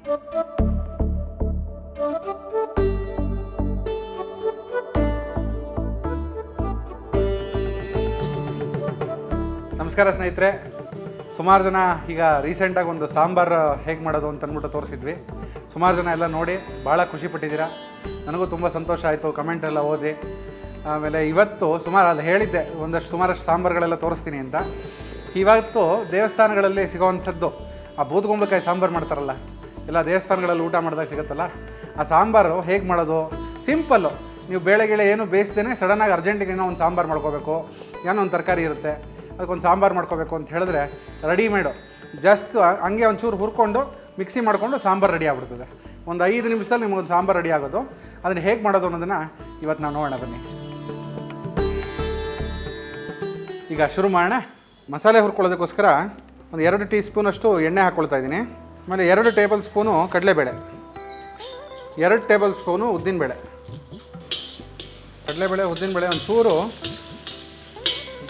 ನಮಸ್ಕಾರ ಸ್ನೇಹಿತರೆ. ಸುಮಾರು ಜನ ಈಗ ರೀಸೆಂಟಾಗಿ ಒಂದು ಸಾಂಬಾರು ಹೇಗೆ ಮಾಡೋದು ಅಂತ ಅಂದ್ಬಿಟ್ಟು ತೋರಿಸಿದ್ವಿ. ಸುಮಾರು ಜನ ಎಲ್ಲ ನೋಡಿ ಭಾಳ ಖುಷಿಪಟ್ಟಿದ್ದೀರಾ. ನನಗೂ ತುಂಬ ಸಂತೋಷ ಆಯಿತು, ಕಮೆಂಟ್ ಎಲ್ಲ ಓದಿ. ಆಮೇಲೆ ಇವತ್ತು ಅಲ್ಲಿ ಹೇಳಿದ್ದೆ ಸುಮಾರಷ್ಟು ಸಾಂಬಾರುಗಳೆಲ್ಲ ತೋರಿಸ್ತೀನಿ ಅಂತ. ಇವತ್ತು ದೇವಸ್ಥಾನಗಳಲ್ಲಿ ಸಿಗೋವಂಥದ್ದು ಆ ಬೂದುಗುಂಬಳಕಾಯಿ ಸಾಂಬಾರು ಮಾಡ್ತಾರಲ್ಲ, ಎಲ್ಲ ದೇವಸ್ಥಾನಗಳಲ್ಲಿ ಊಟ ಮಾಡಿದಾಗ ಸಿಗುತ್ತಲ್ಲ, ಆ ಸಾಂಬಾರು ಹೇಗೆ ಮಾಡೋದು ಸಿಂಪಲ್ಲು. ನೀವು ಬೇಳೆಗಿಳೆ ಏನು ಬೇಯಿಸ್ದೇನೆ ಸಡನ್ನಾಗಿ ಅರ್ಜೆಂಟಿಗೆ ಏನೋ ಒಂದು ಸಾಂಬಾರು ಮಾಡ್ಕೋಬೇಕು, ಏನೋ ಒಂದು ತರಕಾರಿ ಇರುತ್ತೆ ಅದಕ್ಕೊಂದು ಸಾಂಬಾರು ಮಾಡ್ಕೋಬೇಕು ಅಂತ ಹೇಳಿದ್ರೆ ರೆಡಿಮೇಡು ಜಸ್ಟ್ ಹಂಗೆ ಒಂಚೂರು ಹುರ್ಕೊಂಡು ಮಿಕ್ಸಿ ಮಾಡಿಕೊಂಡು ಸಾಂಬಾರು ರೆಡಿ ಆಗ್ಬಿಡ್ತದೆ. ಒಂದು 5 ನಿಮಿಷದಲ್ಲಿ ನಿಮಗೊಂದು ಸಾಂಬಾರು ರೆಡಿ ಆಗೋದು. ಅದನ್ನು ಹೇಗೆ ಮಾಡೋದು ಅನ್ನೋದನ್ನು ಇವತ್ತು ನಾವು ನೋಡೋಣ ಬನ್ನಿ. ಈಗ ಶುರು ಮಾಡೋಣ. ಮಸಾಲೆ ಹುರ್ಕೊಳ್ಳೋದಕ್ಕೋಸ್ಕರ ಒಂದು 2 ಟೀ ಸ್ಪೂನಷ್ಟು ಎಣ್ಣೆ ಹಾಕ್ಕೊಳ್ತಾ ಇದ್ದೀನಿ. ಆಮೇಲೆ 2 ಟೇಬಲ್ ಸ್ಪೂನು ಕಡಲೆಬೇಳೆ, 2 ಟೇಬಲ್ ಸ್ಪೂನು ಉದ್ದಿನಬೇಳೆ. ಕಡಲೆಬೇಳೆ ಉದ್ದಿನಬೇಳೆ ಒಂಚೂರು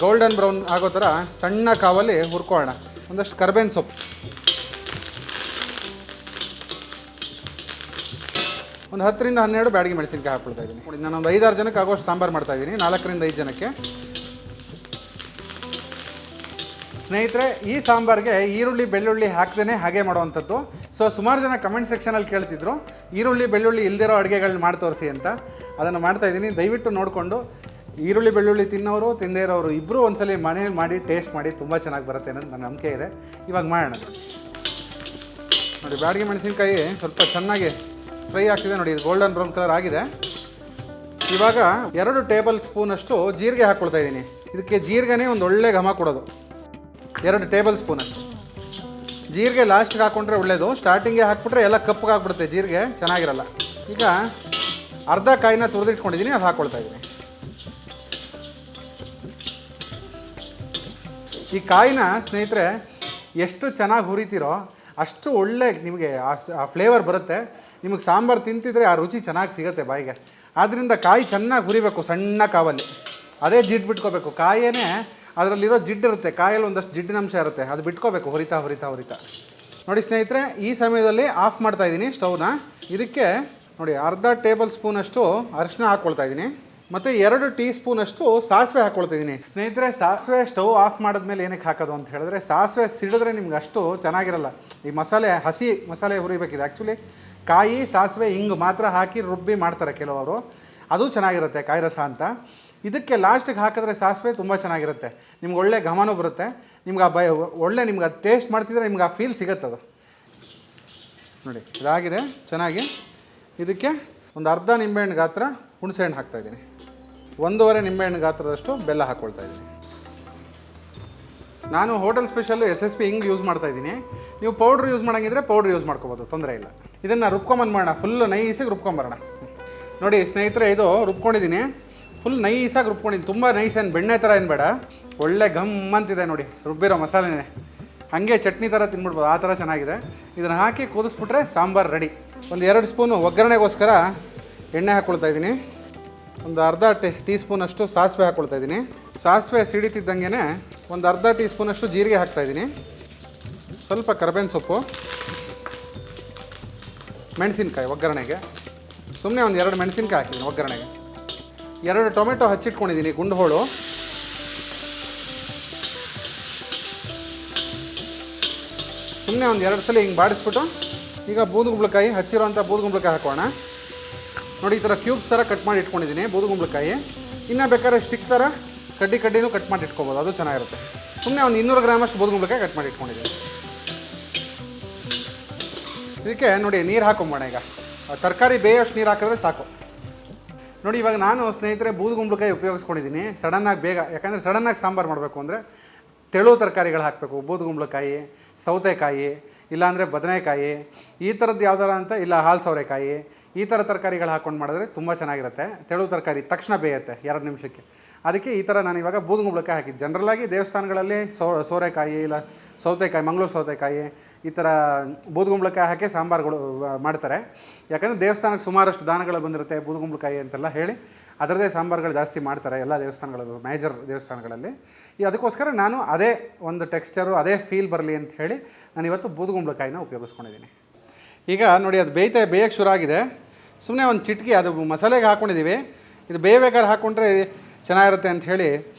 ಗೋಲ್ಡನ್ ಬ್ರೌನ್ ಆಗೋ ಥರ ಸಣ್ಣ ಕಾವಲ್ಲಿ ಹುರ್ಕೊಳ್ಳೋಣ. ಒಂದಷ್ಟು ಕರ್ಬೇವಿನ ಸೊಪ್ಪು, ಒಂದು 10ರಿಂದ 12 ಬ್ಯಾಡಗಿ ಮೆಣಸಿನ್ಕಾಯಿ ಹಾಕ್ಕೊಳ್ತಾ ಇದ್ದೀನಿ. ನೋಡಿ, ನಾನೊಂದು 5-6 ಜನಕ್ಕೆ ಆಗೋಷ್ಟು ಸಾಂಬಾರು ಮಾಡ್ತಾಯಿದ್ದೀನಿ, 4ರಿಂದ 5 ಜನಕ್ಕೆ. ಸ್ನೇಹಿತರೆ, ಈ ಸಾಂಬಾರಿಗೆ ಈರುಳ್ಳಿ ಬೆಳ್ಳುಳ್ಳಿ ಹಾಕ್ದೇ ಹಾಗೆ ಮಾಡುವಂಥದ್ದು. ಸೊ ಸುಮಾರು ಜನ ಕಮೆಂಟ್ ಸೆಕ್ಷನಲ್ಲಿ ಕೇಳ್ತಿದ್ರು ಈರುಳ್ಳಿ ಬೆಳ್ಳುಳ್ಳಿ ಇಲ್ದಿರೋ ಅಡುಗೆಗಳನ್ನ ಮಾಡಿ ತೋರಿಸಿ ಅಂತ. ಅದನ್ನು ಮಾಡ್ತಾಯಿದ್ದೀನಿ. ದಯವಿಟ್ಟು ನೋಡಿಕೊಂಡು ಈರುಳ್ಳಿ ಬೆಳ್ಳುಳ್ಳಿ ತಿನ್ನೋರು ತಿನ್ನದೇ ಇರೋರು ಇಬ್ಬರು ಒಂದ್ಸಲ ಮನೇಲಿ ಮಾಡಿ ಟೇಸ್ಟ್ ಮಾಡಿ, ತುಂಬ ಚೆನ್ನಾಗಿ ಬರುತ್ತೆ ಅನ್ನೋದು ನನ್ನ ನಂಬಿಕೆ ಇದೆ. ಇವಾಗ ಮಾಡೋಣ ನೋಡಿ. ಬ್ಯಾಡಗಿ ಮೆಣಸಿನ್ಕಾಯಿ ಸ್ವಲ್ಪ ಚೆನ್ನಾಗಿ ಫ್ರೈ ಆಗ್ತಿದೆ ನೋಡಿ, ಇದು ಗೋಲ್ಡನ್ ಬ್ರೌನ್ ಕಲರ್ ಆಗಿದೆ. ಇವಾಗ 2 ಟೇಬಲ್ ಸ್ಪೂನಷ್ಟು ಜೀರಿಗೆ ಹಾಕ್ಕೊಳ್ತಾ ಇದ್ದೀನಿ. ಇದಕ್ಕೆ ಜೀರಿಗೆನೇ ಒಂದು ಒಳ್ಳೆ ಘಮ ಕೊಡೋದು. 2 ಟೇಬಲ್ ಸ್ಪೂನಷ್ಟು ಜೀರಿಗೆ ಲಾಸ್ಟಿಗೆ ಹಾಕ್ಕೊಂಡ್ರೆ ಒಳ್ಳೆಯದು. ಸ್ಟಾರ್ಟಿಂಗ್ಗೆ ಹಾಕ್ಬಿಟ್ರೆ ಎಲ್ಲ ಕಪ್ಪಗೆ ಹಾಕ್ಬಿಡುತ್ತೆ, ಜೀರಿಗೆ ಚೆನ್ನಾಗಿರಲ್ಲ. ಈಗ ಅರ್ಧ ಕಾಯಿನ ತುರಿದಿಟ್ಕೊಂಡಿದ್ದೀನಿ, ಅದು ಹಾಕ್ಕೊಳ್ತಾ ಇದ್ದೀನಿ. ಈ ಕಾಯಿನ ಸ್ನೇಹಿತರೆ ಎಷ್ಟು ಚೆನ್ನಾಗಿ ಹುರಿತೀರೋ ಅಷ್ಟು ಒಳ್ಳೆ ನಿಮಗೆ ಆ ಫ್ಲೇವರ್ ಬರುತ್ತೆ. ನಿಮಗೆ ಸಾಂಬಾರು ತಿಂತಿದ್ರೆ ಆ ರುಚಿ ಚೆನ್ನಾಗಿ ಸಿಗುತ್ತೆ ಬಾಯಿಗೆ. ಆದ್ದರಿಂದ ಕಾಯಿ ಚೆನ್ನಾಗಿ ಹುರಿಬೇಕು ಸಣ್ಣ ಕಾವಲ್ಲಿ. ಅದೇ ಜಿಡ್ಡು ಬಿಟ್ಕೋಬೇಕು. ಕಾಯಿಯೇ ಅದರಲ್ಲಿರೋ ಜಿಡ್ಡು ಇರುತ್ತೆ, ಕಾಯಲ್ಲಿ ಒಂದಷ್ಟು ಜಿಡ್ಡಿನಂಶ ಇರುತ್ತೆ, ಅದು ಬಿಟ್ಕೋಬೇಕು ಹುರಿತಾ ಹುರಿತಾ ಹುರಿತಾ. ನೋಡಿ ಸ್ನೇಹಿತರೆ, ಈ ಸಮಯದಲ್ಲಿ ಆಫ್ ಮಾಡ್ತಾಯಿದ್ದೀನಿ ಸ್ಟವ್ನ. ಇದಕ್ಕೆ ನೋಡಿ ಅರ್ಧ ಟೇಬಲ್ ಸ್ಪೂನಷ್ಟು ಅರಿಶಿನ ಹಾಕ್ಕೊಳ್ತಾ ಇದ್ದೀನಿ. ಮತ್ತು 2 ಟೀ ಸ್ಪೂನಷ್ಟು ಸಾಸಿವೆ ಹಾಕ್ಕೊಳ್ತಾ ಇದ್ದೀನಿ. ಸ್ನೇಹಿತರೆ, ಸಾಸಿವೆ ಸ್ಟವ್ ಆಫ್ ಮಾಡಿದ್ಮೇಲೆ ಏನಕ್ಕೆ ಹಾಕೋದು ಅಂತ ಹೇಳಿದ್ರೆ, ಸಾಸಿವೆ ಸಿಡಿದ್ರೆ ನಿಮ್ಗೆ ಅಷ್ಟು ಚೆನ್ನಾಗಿರಲ್ಲ. ಈ ಮಸಾಲೆ ಹಸಿ ಮಸಾಲೆ ಹುರಿಬೇಕಿದೆ. ಆ್ಯಕ್ಚುಲಿ ಕಾಯಿ ಸಾಸಿವೆ ಹಿಂಗೆ ಮಾತ್ರ ಹಾಕಿ ರುಬ್ಬಿ ಮಾಡ್ತಾರೆ ಕೆಲವರು, ಅದು ಚೆನ್ನಾಗಿರುತ್ತೆ ಕಾಯಿ ರಸ ಅಂತ. ಇದಕ್ಕೆ ಲಾಸ್ಟಿಗೆ ಹಾಕಿದ್ರೆ ಸಾಸಿವೆ ತುಂಬ ಚೆನ್ನಾಗಿರುತ್ತೆ, ನಿಮ್ಗೆ ಒಳ್ಳೆ ಘಮನೂ ಬರುತ್ತೆ. ನಿಮ್ಗೆ ಒಳ್ಳೆ ನಿಮ್ಗೆ ಟೇಸ್ಟ್ ಮಾಡ್ತಿದ್ರೆ ನಿಮ್ಗೆ ಆ ಫೀಲ್ ಸಿಗುತ್ತದು. ನೋಡಿ ಇದಾಗಿದೆ ಚೆನ್ನಾಗಿ. ಇದಕ್ಕೆ ಒಂದು ಅರ್ಧ ನಿಂಬೆಹಣ್ಣು ಗಾತ್ರ ಹುಣಸೆಹಣ್ಣು ಹಾಕ್ತಾಯಿದ್ದೀನಿ. 1.5 ನಿಂಬೆಹಣ್ಣು ಗಾತ್ರದಷ್ಟು ಬೆಲ್ಲ ಹಾಕ್ಕೊಳ್ತಾ ಇದ್ದೀನಿ. ನಾನು ಹೋಟೆಲ್ ಸ್ಪೆಷಲ್ಲು SSP ಹಿಂಗೆ ಯೂಸ್ ಮಾಡ್ತಾಯಿದ್ದೀನಿ. ನೀವು ಪೌಡ್ರ್ ಯೂಸ್ ಮಾಡೋಂಗಿದ್ರೆ ಪೌಡ್ರ್ ಯೂಸ್ ಮಾಡ್ಕೋಬೋದು, ತೊಂದರೆ ಇಲ್ಲ. ಇದನ್ನು ರುಬ್ಕೊಂಬಂದ್ಬೋಣ, ಫುಲ್ಲು ನೈಸಾಗಿ ರುಬ್ಕೊಂಬರೋಣ. ನೋಡಿ ಸ್ನೇಹಿತರೆ, ಇದು ರುಬ್ಕೊಂಡಿದ್ದೀನಿ, ಫುಲ್ ನೈಸಾಗಿ ರುಬ್ಕೊಂಡಿದ್ದೀನಿ. ತುಂಬ ನೈಸ್, ಏನು ಬೆಣ್ಣೆ ಥರ ಏನು ಬೇಡ, ಒಳ್ಳೆ ಗಮ್ ಅಂತಿದೆ ನೋಡಿ ರುಬ್ಬಿರೋ ಮಸಾಲೆನೇ. ಹಾಗೆ ಚಟ್ನಿ ಥರ ತಿನ್ಬಿಡ್ಬೋದು, ಆ ಥರ ಚೆನ್ನಾಗಿದೆ. ಇದನ್ನು ಹಾಕಿ ಕುದಿಸ್ಬಿಟ್ರೆ ಸಾಂಬಾರು ರೆಡಿ. ಒಂದು 2 ಸ್ಪೂನು ಒಗ್ಗರಣೆಗೋಸ್ಕರ ಎಣ್ಣೆ ಹಾಕ್ಕೊಳ್ತಾ ಇದ್ದೀನಿ. ಒಂದು ಅರ್ಧ ಟೀ ಸ್ಪೂನಷ್ಟು ಸಾಸಿವೆ ಹಾಕ್ಕೊಳ್ತಾ ಇದ್ದೀನಿ. ಸಾಸಿವೆ ಸಿಡಿತಿದ್ದಂಗೆ ಒಂದು ಅರ್ಧ ಟೀ ಸ್ಪೂನಷ್ಟು ಜೀರಿಗೆ ಹಾಕ್ತಾಯಿದ್ದೀನಿ. ಸ್ವಲ್ಪ ಕರ್ಬೇವಿನ ಸೊಪ್ಪು, ಮೆಣಸಿನ್ಕಾಯಿ ಒಗ್ಗರಣೆಗೆ ಸುಮ್ಮನೆ ಒಂದು 2 ಮೆಣಸಿನ್ಕಾಯಿ ಹಾಕಿದ್ದೀನಿ ಒಗ್ಗರಣೆಗೆ. 2 ಟೊಮೆಟೊ ಹಚ್ಚಿಟ್ಕೊಂಡಿದ್ದೀನಿ ಗುಂಡು ಹೋಳು. ಸುಮ್ಮನೆ ಒಂದು 2 ಸಲ ಹಿಂಗೆ ಬಾಡಿಸ್ಬಿಟ್ಟು ಈಗ ಬೂದುಗುಂಬಳಕಾಯಿ, ಹಚ್ಚಿರೋಂಥ ಬೂದುಗುಂಬಳಕಾಯಿ ಹಾಕೋಣ. ನೋಡಿ, ಈ ಥರ ಕ್ಯೂಬ್ಸ್ ಥರ ಕಟ್ ಮಾಡಿ ಇಟ್ಕೊಂಡಿದ್ದೀನಿ ಬೂದುಗುಂಬಳಕಾಯಿ. ಇನ್ನೂ ಬೇಕಾದ್ರೆ ಸ್ಟಿಕ್ ಥರ ಕಡ್ಡಿನೂ ಕಟ್ ಮಾಡಿ ಇಟ್ಕೊಬೋದು, ಅದು ಚೆನ್ನಾಗಿರುತ್ತೆ. ಸುಮ್ಮನೆ ಒಂದು 200 ಗ್ರಾಮಷ್ಟು ಬೂದುಗುಂಬಳಕಾಯಿ ಕಟ್ ಮಾಡಿ ಇಟ್ಕೊಂಡಿದ್ದೀನಿ. ಇದಕ್ಕೆ ನೋಡಿ ನೀರು ಹಾಕೊಂಬೋಣ. ಈಗ ತರಕಾರಿ ಬೇಯೋಷ್ಟು ನೀರು ಹಾಕಿದ್ರೆ ಸಾಕು. ನೋಡಿ, ಇವಾಗ ನಾನು ಸ್ನೇಹಿತರೆ ಬೂದುಗುಂಬಳಕಾಯಿ ಉಪಯೋಗಿಸ್ಕೊಂಡಿದ್ದೀನಿ ಸಡನ್ನಾಗಿ ಬೇಗ. ಯಾಕಂದರೆ ಸಡನ್ನಾಗಿ ಸಾಂಬಾರು ಮಾಡಬೇಕು ಅಂದರೆ ತೆಳು ತರಕಾರಿಗಳು ಹಾಕಬೇಕು. ಬೂದುಗುಂಬಳಕಾಯಿ, ಸೌತೆಕಾಯಿ, ಇಲ್ಲಾಂದರೆ ಬದನೆಕಾಯಿ, ಈ ಥರದ್ದು ಯಾವ್ದಾರ ಅಂತ, ಇಲ್ಲ ಹಾಲು ಸೌರೆಕಾಯಿ, ಈ ಥರ ತರಕಾರಿಗಳು ಹಾಕ್ಕೊಂಡು ಮಾಡಿದ್ರೆ ತುಂಬ ಚೆನ್ನಾಗಿರುತ್ತೆ. ತೆಳು ತರಕಾರಿ ತಕ್ಷಣ ಬೇಯುತ್ತೆ 2 ನಿಮಿಷಕ್ಕೆ. ಅದಕ್ಕೆ ಈ ಥರ ನಾನು ಇವಾಗ ಬೂದುಗುಂಬಳಕಾಯಿ ಹಾಕಿದ್ದು. ಜನರಲಾಗಿ ದೇವಸ್ಥಾನಗಳಲ್ಲಿ ಸೋರೆಕಾಯಿ ಇಲ್ಲ ಸೌತೆಕಾಯಿ, ಮಂಗಳೂರು ಸೌತೆಕಾಯಿ, ಈ ಥರ ಬೂದುಗುಂಬಳಕಾಯಿ ಹಾಕಿ ಸಾಂಬಾರುಗಳು ಮಾಡ್ತಾರೆ. ಯಾಕಂದರೆ ದೇವಸ್ಥಾನಕ್ಕೆ ಸುಮಾರಷ್ಟು ದಾನಗಳು ಬಂದಿರುತ್ತೆ ಬೂದುಗುಂಬಳಕಾಯಿ ಅಂತೆಲ್ಲ ಹೇಳಿ ಅದರದೇ ಸಾಂಬಾರುಗಳು ಜಾಸ್ತಿ ಮಾಡ್ತಾರೆ ಎಲ್ಲ ದೇವಸ್ಥಾನಗಳಲ್ಲೂ, ಮೇಜರ್ ದೇವಸ್ಥಾನಗಳಲ್ಲಿ. ಅದಕ್ಕೋಸ್ಕರ ನಾನು ಅದೇ ಒಂದು ಟೆಕ್ಸ್ಚರು, ಅದೇ ಫೀಲ್ ಬರಲಿ ಅಂತ ಹೇಳಿ ನಾನು ಇವತ್ತು ಬೂದುಗುಂಬಳಕಾಯಿನ ಉಪಯೋಗಿಸ್ಕೊಂಡಿದ್ದೀನಿ. ಈಗ ನೋಡಿ ಅದು ಬೇಯಕ್ಕೆ ಶುರು ಆಗಿದೆ. ಸುಮ್ಮನೆ ಒಂದು ಚಿಟಿಕೆ ಅದು ಮಸಾಲೆಗೆ ಹಾಕ್ಕೊಂಡಿದ್ದೀವಿ. ಇದು ಬೇಯಬೇಕಾದ್ರೆ ಹಾಕ್ಕೊಂಡ್ರೆ ಚೆನ್ನಾಗಿರುತ್ತೆ ಅಂತ ಹೇಳಿ,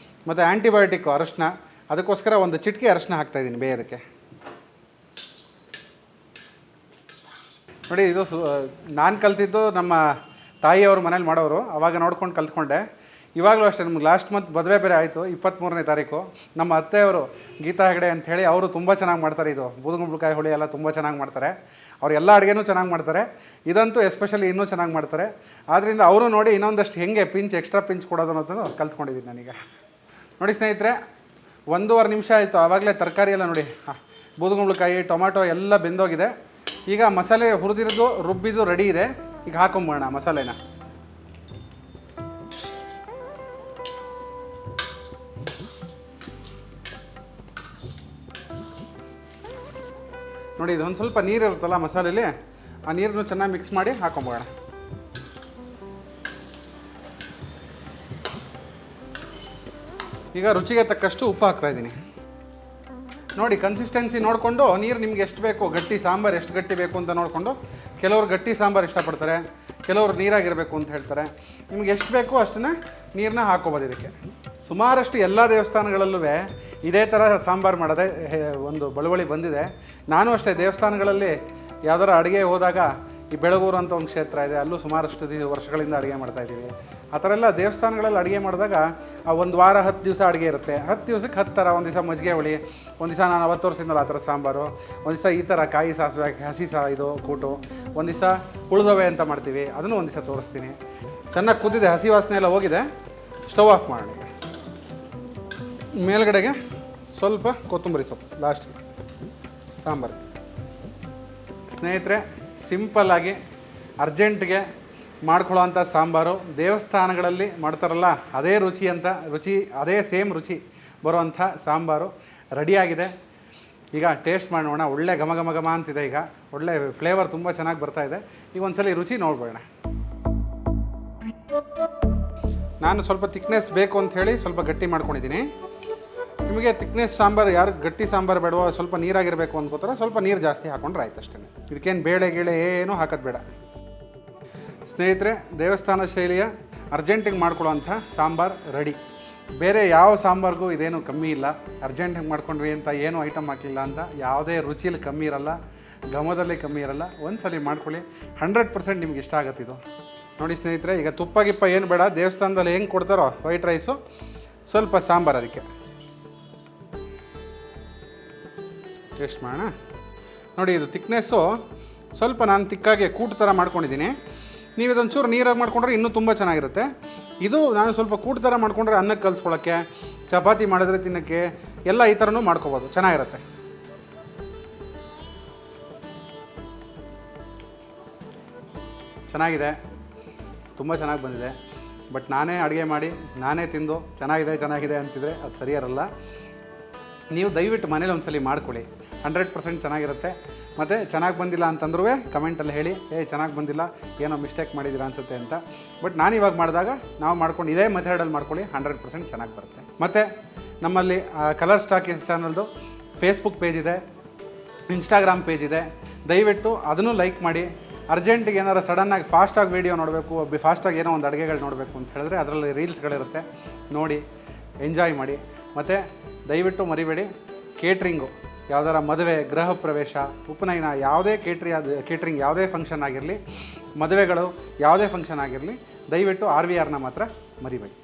ಮತ್ತು ಆ್ಯಂಟಿಬಯೋಟಿಕ್ಕು ಅರಶಿನ, ಅದಕ್ಕೋಸ್ಕರ ಒಂದು ಚಿಟಿಕೆ ಅರಶಿನ ಹಾಕ್ತಾಯಿದ್ದೀನಿ ಬೇಯೋದಕ್ಕೆ. ನೋಡಿ ಇದು ನಾನು ಕಲ್ತಿದ್ದು ನಮ್ಮ ತಾಯಿಯವರು ಮನೇಲಿ ಮಾಡೋರು, ಆವಾಗ ನೋಡ್ಕೊಂಡು ಕಲ್ತ್ಕೊಂಡೆ. ಇವಾಗಲೂ ಅಷ್ಟೇ, ನಮ್ಗೆ ಲಾಸ್ಟ್ ಮಂತ್ ಮದುವೆ ಬೇರೆ ಆಯಿತು 23ನೇ ತಾರೀಕು. ನಮ್ಮ ಅತ್ತೆಯವರು ಗೀತಾ ಹೆಗಡೆ ಅಂಥೇಳಿ, ಅವರು ತುಂಬ ಚೆನ್ನಾಗಿ ಮಾಡ್ತಾರೆ. ಇದು ಬೂದುಗುಂಬಳಕಾಯಿ ಹುಳಿ ಎಲ್ಲ ತುಂಬ ಚೆನ್ನಾಗಿ ಮಾಡ್ತಾರೆ. ಅವ್ರು ಎಲ್ಲ ಅಡುಗೆನೂ ಚೆನ್ನಾಗಿ ಮಾಡ್ತಾರೆ, ಇದಂತೂ ಎಸ್ಪೆಷಲಿ ಇನ್ನೂ ಚೆನ್ನಾಗಿ ಮಾಡ್ತಾರೆ. ಆದ್ದರಿಂದ ಅವರು ನೋಡಿ ಇನ್ನೊಂದಷ್ಟು ಹೆಂಗೆ ಎಕ್ಸ್ಟ್ರಾ ಪಿಂಚ್ ಕೊಡೋದು ಅನ್ನೋದನ್ನು ಕಲ್ತ್ಕೊಂಡಿದ್ದೀನಿ ನಾನೀಗ. ನೋಡಿ ಸ್ನೇಹಿತರೆ, 1.5 ನಿಮಿಷ ಆಯಿತು. ಆವಾಗಲೇ ತರಕಾರಿ ಎಲ್ಲ ನೋಡಿ, ಬೂದುಗುಂಬಳಕಾಯಿ, ಟೊಮಾಟೊ ಎಲ್ಲ ಬೆಂದೋಗಿದೆ. ಈಗ ಮಸಾಲೆ ಹುರಿದಿರೋದು ರುಬ್ಬಿದ್ದು ರೆಡಿ ಇದೆ. ಈಗ ಹಾಕೊಂಬೋಣ ಮಸಾಲೆನ. ನೋಡಿ ಇದೊಂದು ಸ್ವಲ್ಪ ನೀರು ಇರುತ್ತಲ್ಲ ಮಸಾಲೆಯಲ್ಲಿ, ಆ ನೀರನ್ನು ಚೆನ್ನಾಗಿ ಮಿಕ್ಸ್ ಮಾಡಿ ಹಾಕೊಂಬೋಣ. ಈಗ ರುಚಿಗೆ ತಕ್ಕಷ್ಟು ಉಪ್ಪು ಹಾಕ್ತಾಯಿದ್ದೀನಿ. ನೋಡಿ ಕನ್ಸಿಸ್ಟೆನ್ಸಿ ನೋಡಿಕೊಂಡು ನೀರು ನಿಮ್ಗೆ ಎಷ್ಟು ಬೇಕು, ಗಟ್ಟಿ ಸಾಂಬಾರು ಎಷ್ಟು ಗಟ್ಟಿ ಬೇಕು ಅಂತ ನೋಡಿಕೊಂಡು, ಕೆಲವರು ಗಟ್ಟಿ ಸಾಂಬಾರು ಇಷ್ಟಪಡ್ತಾರೆ, ಕೆಲವರು ನೀರಾಗಿರಬೇಕು ಅಂತ ಹೇಳ್ತಾರೆ. ನಿಮ್ಗೆ ಎಷ್ಟು ಬೇಕೋ ಅಷ್ಟನ್ನ ನೀರನ್ನ ಹಾಕೋಬೋದು. ಇದಕ್ಕೆ ಸುಮಾರಷ್ಟು ಎಲ್ಲ ದೇವಸ್ಥಾನಗಳಲ್ಲೂ ಇದೇ ಥರ ಸಾಂಬಾರು ಮಾಡೋದೇ ಒಂದು ಬಳುವಳಿ ಬಂದಿದೆ. ನಾನು ಅಷ್ಟೇ ದೇವಸ್ಥಾನಗಳಲ್ಲಿ ಯಾವ್ದಾರು ಅಡುಗೆ ಹೋದಾಗ, ಈ ಬೆಳಗೂರು ಅಂತ ಒಂದು ಕ್ಷೇತ್ರ ಇದೆ, ಅಲ್ಲೂ ಸುಮಾರಷ್ಟು ವರ್ಷಗಳಿಂದ ಅಡುಗೆ ಮಾಡ್ತಾಯಿದ್ದೀವಿ. ಆ ಥರ ಎಲ್ಲ ದೇವಸ್ಥಾನಗಳಲ್ಲಿ ಅಡುಗೆ ಮಾಡಿದಾಗ ಆ 1 ವಾರ 10 ದಿವಸ ಅಡುಗೆ ಇರುತ್ತೆ. 10 ದಿವಸಕ್ಕೆ 10 ಥರ. ಒಂದು ದಿವಸ ಮಜ್ಜಿಗೆ ಹುಳಿ, ಒಂದು ದಿವಸ ನಾನು 40 ವರ್ಷದಿಂದಲ್ಲ ಆ ಥರ ಸಾಂಬಾರು, ಒಂದು ದಿವಸ ಈ ಥರ ಕಾಯಿ ಸಾಸಿವೆ ಹಸಿ ಇದು ಕೂಟು, ಒಂದು ದಿವಸ ಉಳಿದವೆ ಅಂತ ಮಾಡ್ತೀವಿ, ಅದನ್ನು ಒಂದು ದಿವಸ ತೋರಿಸ್ತೀನಿ. ಚೆನ್ನಾಗಿ ಕುದ್ದಿದೆ, ಹಸಿ ವಾಸನೆ ಎಲ್ಲ ಹೋಗಿದೆ. ಸ್ಟವ್ ಆಫ್ ಮಾಡೋಣ. ಮೇಲ್ಗಡೆಗೆ ಸ್ವಲ್ಪ ಕೊತ್ತಂಬರಿ ಸೊಪ್ಪು ಲಾಸ್ಟಿಗೆ ಸಾಂಬಾರು. ಸ್ನೇಹಿತರೆ, ಸಿಂಪಲ್ಲಾಗಿ ಅರ್ಜೆಂಟ್ಗೆ ಮಾಡ್ಕೊಳ್ಳೋವಂಥ ಸಾಂಬಾರು, ದೇವಸ್ಥಾನಗಳಲ್ಲಿ ಮಾಡ್ತಾರಲ್ಲ ಅದೇ ಅದೇ ಸೇಮ್ ರುಚಿ ಬರುವಂಥ ಸಾಂಬಾರು ರೆಡಿಯಾಗಿದೆ. ಈಗ ಟೇಸ್ಟ್ ಮಾಡೋಣ. ಒಳ್ಳೆ ಘಮ ಘಮ ಘಮ ಅಂತಿದೆ. ಈಗ ಒಳ್ಳೆ ಫ್ಲೇವರ್ ತುಂಬ ಚೆನ್ನಾಗಿ ಬರ್ತಾಯಿದೆ. ಈಗ ಒಂದ್ಸಲ ರುಚಿ ನೋಡ್ಬೇಡ. ನಾನು ಸ್ವಲ್ಪ ತಿಕ್ನೆಸ್ ಬೇಕು ಅಂತ ಹೇಳಿ ಸ್ವಲ್ಪ ಗಟ್ಟಿ ಮಾಡ್ಕೊಂಡಿದ್ದೀನಿ. ನಿಮಗೆ ತಿಕ್ನೆಸ್ ಸಾಂಬಾರು, ಯಾರು ಗಟ್ಟಿ ಸಾಂಬಾರು ಬೇಡವೋ, ಸ್ವಲ್ಪ ನೀರಾಗಿರಬೇಕು ಅಂದ್ಕೋತಾರೆ, ಸ್ವಲ್ಪ ನೀರು ಜಾಸ್ತಿ ಹಾಕ್ಕೊಂಡ್ರೆ ಆಯ್ತು ಅಷ್ಟೇ. ಇದಕ್ಕೇನು ಬೇಳೆ ಏನೂ ಹಾಕೋದು ಬೇಡ. ಸ್ನೇಹಿತರೆ, ದೇವಸ್ಥಾನ ಶೈಲಿಯ ಅರ್ಜೆಂಟಿಗೆ ಮಾಡ್ಕೊಳ್ಳೋವಂಥ ಸಾಂಬಾರು ರೆಡಿ. ಬೇರೆ ಯಾವ ಸಾಂಬಾರಿಗೂ ಇದೇನು ಕಮ್ಮಿ ಇಲ್ಲ. ಅರ್ಜೆಂಟಿಗೆ ಮಾಡ್ಕೊಂಡ್ವಿ ಅಂತ ಏನೂ ಐಟಮ್ ಹಾಕಲಿಲ್ಲ ಅಂತ ಯಾವುದೇ ರುಚಿಯಲ್ಲಿ ಕಮ್ಮಿ ಇರಲ್ಲ, ಘಮದಲ್ಲಿ ಕಮ್ಮಿ ಇರಲ್ಲ. ಒಂದು ಸಲ ಮಾಡ್ಕೊಳ್ಳಿ, 100% ನಿಮ್ಗೆ ಇಷ್ಟ ಆಗುತ್ತೆ ಇದು. ನೋಡಿ ಸ್ನೇಹಿತರೆ, ಈಗ ತುಪ್ಪ ಗಿಪ್ಪ ಏನು ಬೇಡ. ದೇವಸ್ಥಾನದಲ್ಲಿ ಹೆಂಗೆ ಕೊಡ್ತಾರೋ ವೈಟ್ ರೈಸು, ಸ್ವಲ್ಪ ಸಾಂಬಾರು ಅದಕ್ಕೆ ಟೇಸ್ಟ್ ಮಾಡೋಣ. ನೋಡಿ ಇದು ತಿಕ್ನೆಸ್ಸು ಸ್ವಲ್ಪ ನಾನು ತಿಕ್ಕಾಗಿ ಕೂಟು ಥರ ಮಾಡ್ಕೊಂಡಿದ್ದೀನಿ. ನೀವು ಇದೊಂಚೂರು ನೀರಾಗಿ ಮಾಡ್ಕೊಂಡ್ರೆ ಇನ್ನೂ ತುಂಬ ಚೆನ್ನಾಗಿರುತ್ತೆ. ಇದು ನಾನು ಸ್ವಲ್ಪ ಕೂಟು ಥರ ಮಾಡ್ಕೊಂಡ್ರೆ ಅನ್ನಕ್ಕೆ ಕಲಿಸ್ಕೊಳ್ಳೋಕ್ಕೆ, ಚಪಾತಿ ಮಾಡಿದ್ರೆ ತಿನ್ನೋಕ್ಕೆ ಎಲ್ಲ ಈ ಥರನೂ ಮಾಡ್ಕೋಬೋದು, ಚೆನ್ನಾಗಿರುತ್ತೆ. ಚೆನ್ನಾಗಿದೆ, ತುಂಬ ಚೆನ್ನಾಗಿ ಬಂದಿದೆ. ಬಟ್ ನಾನೇ ಅಡುಗೆ ಮಾಡಿ ನಾನೇ ತಿಂದು ಚೆನ್ನಾಗಿದೆ ಅಂತಿದ್ರೆ ಅದು ಸರಿಯಾರಲ್ಲ. ನೀವು ದಯವಿಟ್ಟು ಮನೇಲಿ ಒಂದ್ಸಲಿ ಮಾಡ್ಕೊಳ್ಳಿ, 100% ಚೆನ್ನಾಗಿರುತ್ತೆ. ಮತ್ತು ಚೆನ್ನಾಗಿ ಬಂದಿಲ್ಲ ಅಂತಂದ್ರೂ ಕಮೆಂಟಲ್ಲಿ ಹೇಳಿ, ಚೆನ್ನಾಗಿ ಬಂದಿಲ್ಲ, ಏನೋ ಮಿಸ್ಟೇಕ್ ಮಾಡಿದ್ದೀರಾ ಅನಿಸುತ್ತೆ ಅಂತ. ಬಟ್ ನಾನು ಇವಾಗ ಮಾಡಿದಾಗ ನಾವು ಮಾಡ್ಕೊಂಡು ಇದೇ ಮೆಥಡಲ್ಲಿ ಮಾಡ್ಕೊಳ್ಳಿ, 100% ಚೆನ್ನಾಗಿ ಬರುತ್ತೆ. ಮತ್ತು ನಮ್ಮಲ್ಲಿ ಕಲರ್ ಸ್ಟಾಕೀಸ್ ಚಾನಲ್ದು ಫೇಸ್ಬುಕ್ ಪೇಜ್ ಇದೆ, ಇನ್ಸ್ಟಾಗ್ರಾಮ್ ಪೇಜ್ ಇದೆ. ದಯವಿಟ್ಟು ಅದನ್ನು ಲೈಕ್ ಮಾಡಿ. ಅರ್ಜೆಂಟಿಗೆ ಏನಾರು ಸಡನ್ನಾಗಿ ಫಾಸ್ಟಾಗಿ ವೀಡಿಯೋ ನೋಡಬೇಕು, ಫಾಸ್ಟಾಗಿ ಏನೋ ಒಂದು ಅಡುಗೆಗಳು ನೋಡಬೇಕು ಅಂತ ಹೇಳಿದ್ರೆ ಅದರಲ್ಲಿ ರೀಲ್ಸ್ಗಳಿರುತ್ತೆ, ನೋಡಿ ಎಂಜಾಯ್ ಮಾಡಿ. ಮತ್ತು ದಯವಿಟ್ಟು ಮರಿಬೇಡಿ, ಕೇಟ್ರಿಂಗು ಯಾವ್ದಾರ ಮದುವೆ, ಗೃಹ ಪ್ರವೇಶ, ಉಪನಯನ, ಯಾವುದೇ ಕೇಟ್ರಿಂಗ್ ಯಾವುದೇ ಫಂಕ್ಷನ್ ಆಗಿರಲಿ, ಮದುವೆಗಳು ಯಾವುದೇ ಫಂಕ್ಷನ್ ಆಗಿರಲಿ, ದಯವಿಟ್ಟು RVRನ ಮಾತ್ರ ಮರಿಬೇಡಿ.